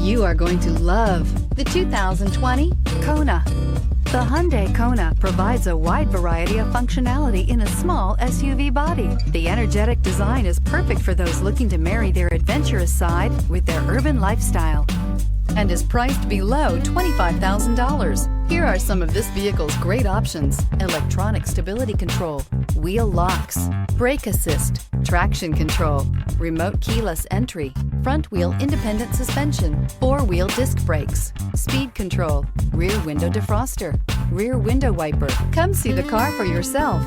You are going to love the 2020 Kona. The Hyundai Kona provides a wide variety of functionality in a small SUV body. The energetic design is perfect for those looking to marry their adventurous side with their urban lifestyle and is priced below $25,000. Here are some of this vehicle's great options: electronic stability control, wheel locks, brake assist, traction control, remote keyless entry, front wheel independent suspension, four-wheel disc brakes, speed control, rear window defroster, rear window wiper. Come see the car for yourself.